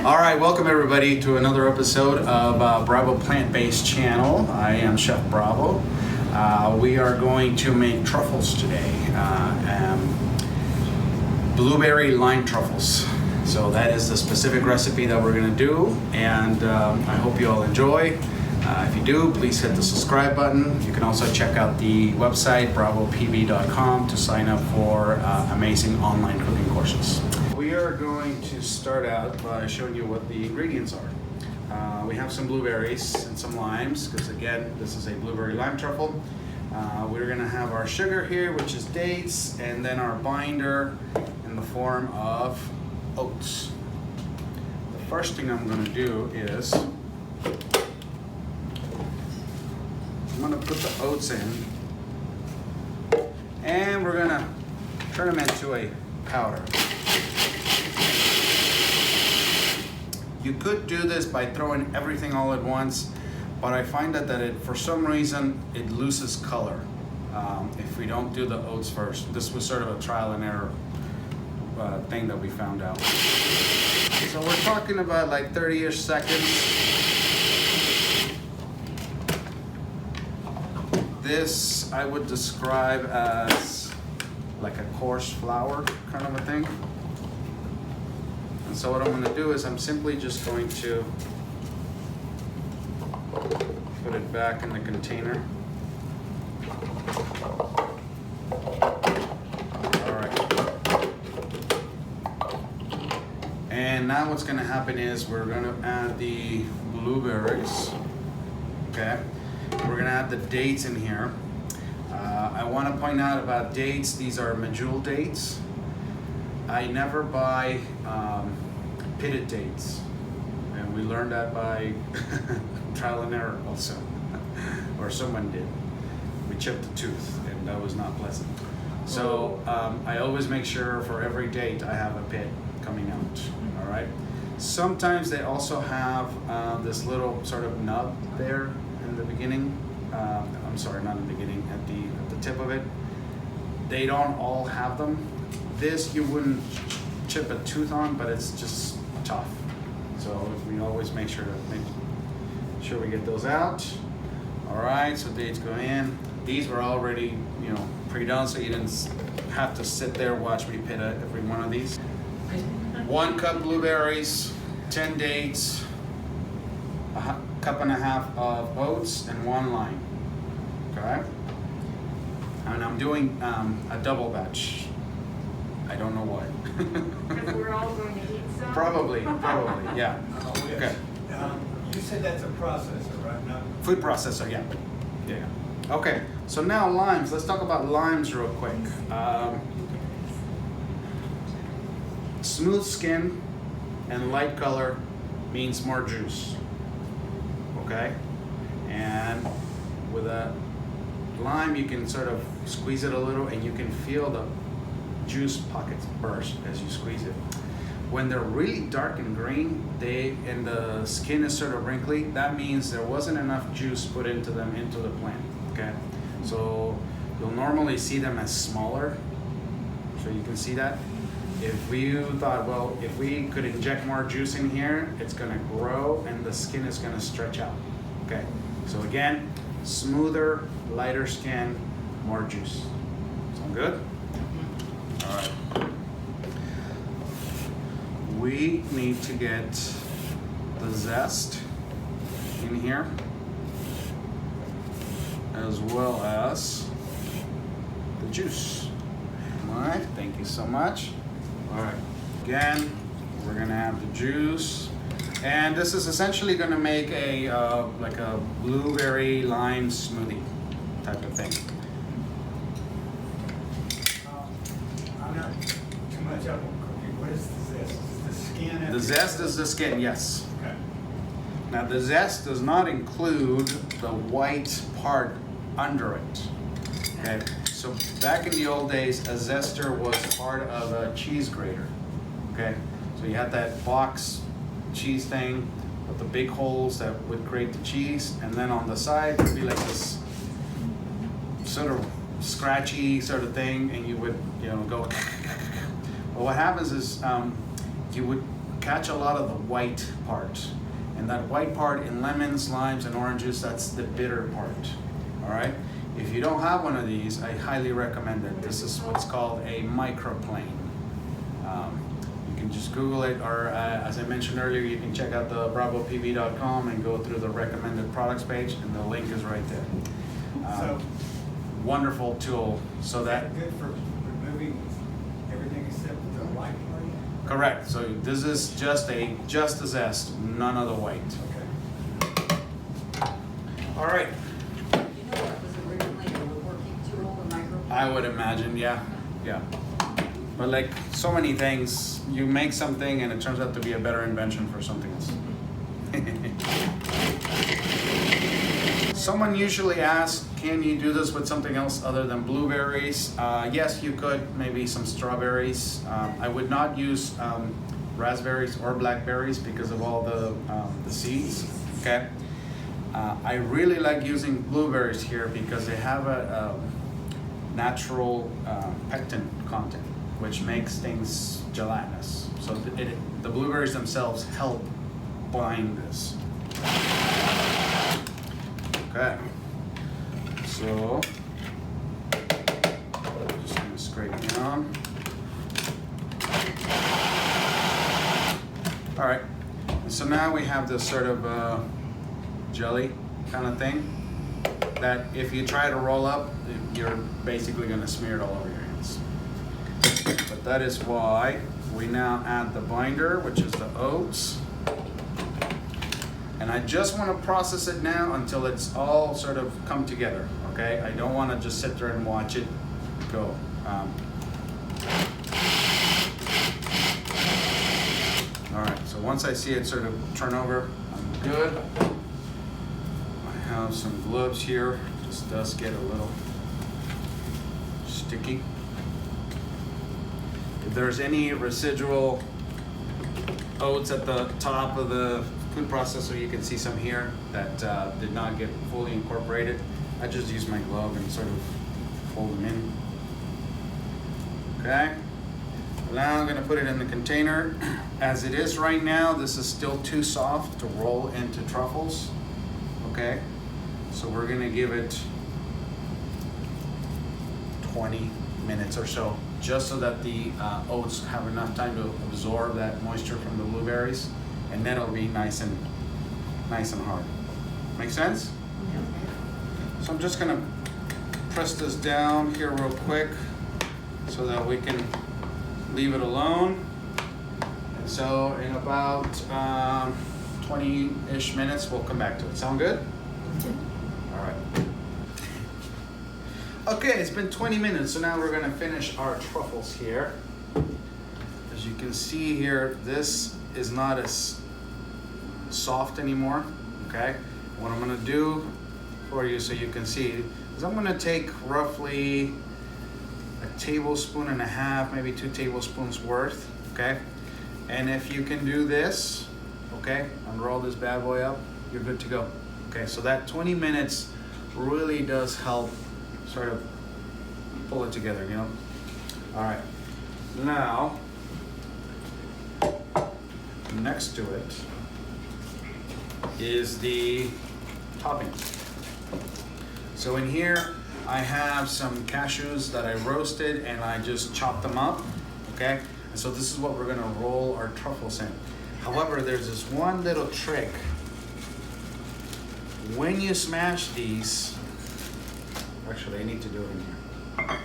All right, welcome everybody to another episode of Bravo Plant-Based Channel. I am Chef Bravo. We are going to make truffles today, blueberry lime truffles. So that is the specific recipe that we're going to do, and I hope you all enjoy. If you do, please hit the subscribe button. You can also check out the website bravopb.com to sign up for amazing online cooking courses. We are going to start out by showing you what the ingredients are. We have some blueberries and some limes, because again, this is a blueberry lime truffle. We're going to have our sugar here, which is dates, and then our binder in the form of oats. The first thing I'm going to do is I'm going to put the oats in, and we're going to turn them into a powder. You could do this by throwing everything all at once, but I find that for some reason it loses color if we don't do the oats first. This was sort of a trial and error thing that we found out. So we're talking about like 30-ish seconds. This I would describe as like a coarse flour kind of a thing. And so what I'm going to do is I'm simply just going to put it back in the container. All right. And now what's going to happen is we're going to add the blueberries. Okay. We're going to add the dates in here. I want to point out about dates, these are medjool dates. I never buy pitted dates, and we learned that by trial and error also, or someone did. We chipped a tooth, and that was not pleasant. So I always make sure for every date I have a pit coming out. All right. Sometimes they also have this little sort of nub there in the beginning. I'm sorry, not in the beginning, at the tip of it. They don't all have them. This you wouldn't chip a tooth on, but it's just tough. So we always make sure we get those out. All right, so dates go in. These were already, pre-done, so you didn't have to sit there watch me pit every one of these. 1 cup blueberries, 10 dates, a cup and a half of oats, and 1 lime. Okay. And I'm doing a double batch. I don't know why. Because we're all going to eat some? Probably, yeah. Oh, yes. Okay. You said that's a processor, right? Not Food processor, yeah. Yeah. Okay, so now limes. Let's talk about limes real quick. Smooth skin and light color means more juice. Okay? And with a lime, you can sort of squeeze it a little, and you can feel the juice pockets burst as you squeeze it. When they're really dark and green, and the skin is sort of wrinkly, that means there wasn't enough juice put into the plant. Okay, so you'll normally see them as smaller. So you can see that. If you thought, well, if we could inject more juice in here, it's going to grow and the skin is going to stretch out. Okay, so again, smoother, lighter skin, more juice. Sound good? All right. We need to get the zest in here, as well as the juice. All right, thank you so much. All right, again, we're gonna have the juice, and this is essentially gonna make a like a blueberry lime smoothie type of thing. I'm not too much up on cooking. What is the zest? Is the skin? The zest is the skin, yes. Okay. Now the zest does not include the white part under it. Okay, so back in the old days, a zester was part of a cheese grater. Okay, so you had that box cheese thing with the big holes that would grate the cheese, and then on the side would be like this sort of scratchy sort of thing, and you would go. Well, what happens is you would catch a lot of the white part. And that white part in lemons, limes, and oranges, that's the bitter part. All right? If you don't have one of these, I highly recommend it. This is what's called a microplane. You can just Google it, or as I mentioned earlier, you can check out the bravopb.com and go through the recommended products page, and the link is right there. So, Wonderful tool. So that good for removing everything except the white part? correct. So this is just a zest, none of the white. Okay. All right. You know what was originally a woodworking tool, the microphone? I would imagine, yeah. But like so many things, you make something and it turns out to be a better invention for something else. Someone usually asks, can you do this with something else other than blueberries? Yes, you could, maybe some strawberries. I would not use raspberries or blackberries because of all the seeds, okay? I really like using blueberries here because they have a natural pectin content, which makes things gelatinous. So the blueberries themselves help bind this. Okay, so just gonna scrape down. All right, so now we have this sort of jelly kind of thing that if you try to roll up, you're basically gonna smear it all over your hands. But that is why we now add the binder, which is the oats. And I just want to process it now until it's all sort of come together, okay? I don't want to just sit there and watch it go. All right, so once I see it sort of turn over, I'm good. I have some gloves here. This does get a little sticky. If there's any residual oats at the top of the food processor, you can see some here that did not get fully incorporated. I just used my glove and sort of fold them in. Okay. Now I'm gonna put it in the container. As it is right now, this is still too soft to roll into truffles. Okay. So we're gonna give it 20 minutes or so, just so that the oats have enough time to absorb that moisture from the blueberries, and then it'll be nice and hard. Make sense? So I'm just gonna press this down here real quick so that we can leave it alone. And so in about 20-ish minutes, we'll come back to it. Sound good? All right. Okay, it's been 20 minutes, so now we're gonna finish our truffles here. As you can see here, this is not as soft anymore, okay? What I'm gonna do for you so you can see is I'm gonna take roughly a tablespoon and a half, maybe 2 tablespoons worth, okay? And if you can do this, okay, unroll this bad boy up, you're good to go. Okay, so that 20 minutes really does help sort of pull it together, you know? All right, now, next to it is the topping. So in here, I have some cashews that I roasted and I just chopped them up, okay? And so this is what we're gonna roll our truffles in. However, there's this one little trick. When you smash these, actually I need to do it in here.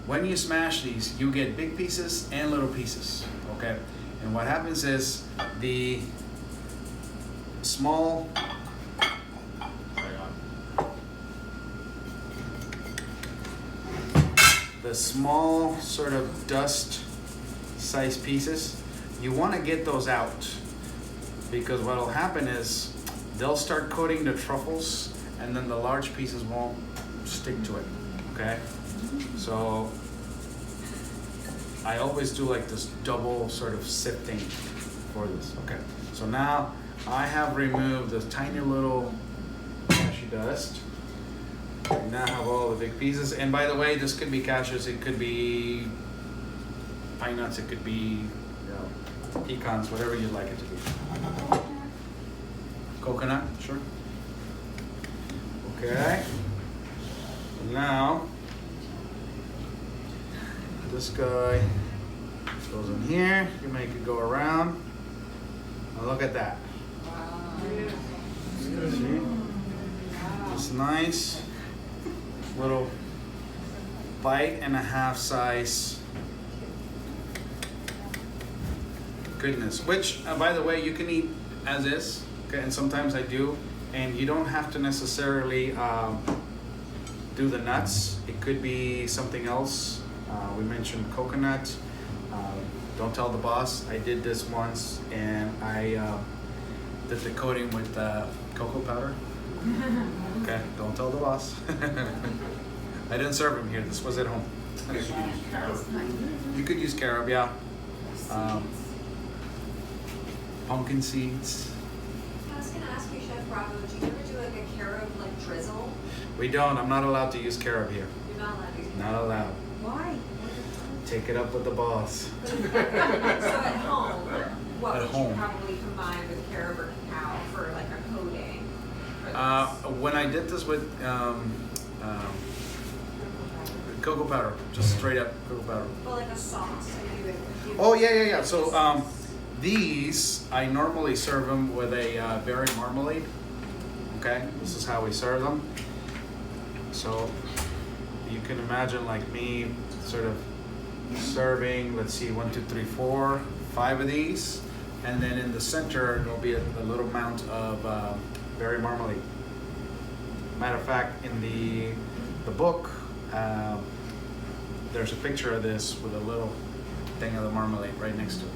When you smash these, you get big pieces and little pieces, okay? And what happens is the small, sort of dust size pieces, you want to get those out, because what will happen is they'll start coating the truffles and then the large pieces won't stick to it, okay? So I always do like this double sort of sifting for this, okay? So now I have removed the tiny little cashew dust. I now have all the big pieces, and by the way, this could be cashews, it could be pine nuts, it could be pecans, whatever you'd like it to be. Coconut, sure. Okay. Now, this guy goes in here. You make it go around. Now look at that. See? It's nice little bite and a half size goodness. Which, by the way, you can eat as is. Okay, and sometimes I do. And you don't have to necessarily do the nuts. It could be something else. We mentioned coconut. Don't tell the boss. I did this once, and I did the coating with cocoa powder. Okay, don't tell the boss. I didn't serve him here. This was at home. You could use carob, yeah. Pumpkin seeds. I was gonna ask you, Chef Bravo, do you ever do like a carob like drizzle? We don't. I'm not allowed to use carob here. You're not allowed to use Not allowed. Why? Take it up with the boss. So at home, what At would home. you probably combine with carob or cacao for like a coating? For this? When I did this with cocoa powder, just straight up cocoa powder. Well, like a sauce. So you Oh yeah. So these I normally serve them with a berry marmalade. Okay, this is how we serve them. So you can imagine like me sort of serving. Let's see, 1, 2, 3, 4, 5 of these, and then in the center there'll be a little amount of berry marmalade. Matter of fact, in the book, there's a picture of this with a little thing of the marmalade right next to it.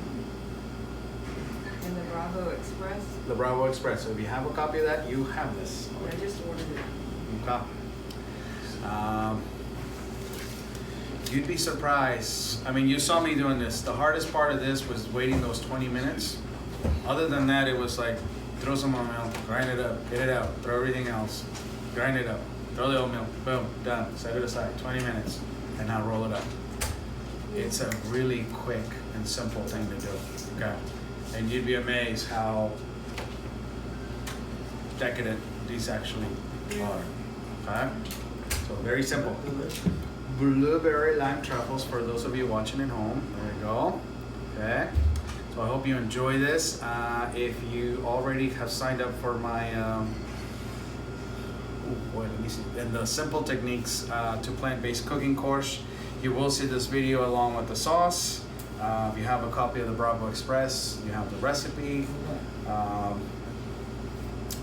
And the Bravo Express, The Bravo Express. So if you have a copy of that, you have this. I just ordered it. Okay. You'd be surprised. I mean, you saw me doing this. The hardest part of this was waiting those 20 minutes. Other than that, it was like, throw some oatmeal, grind it up, get it out, throw everything else, grind it up, throw the oatmeal, boom, done, set it aside, 20 minutes, and now roll it up. It's a really quick and simple thing to do, okay? And you'd be amazed how decadent these actually are, okay? So very simple. Blueberry lime truffles for those of you watching at home. There you go. Okay. So I hope you enjoy this. If you already have signed up for my let me see. And the simple techniques to plant-based cooking course, you will see this video along with the sauce. If you have a copy of the Bravo Express, you have the recipe.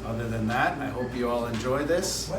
Other than that, I hope you all enjoy this.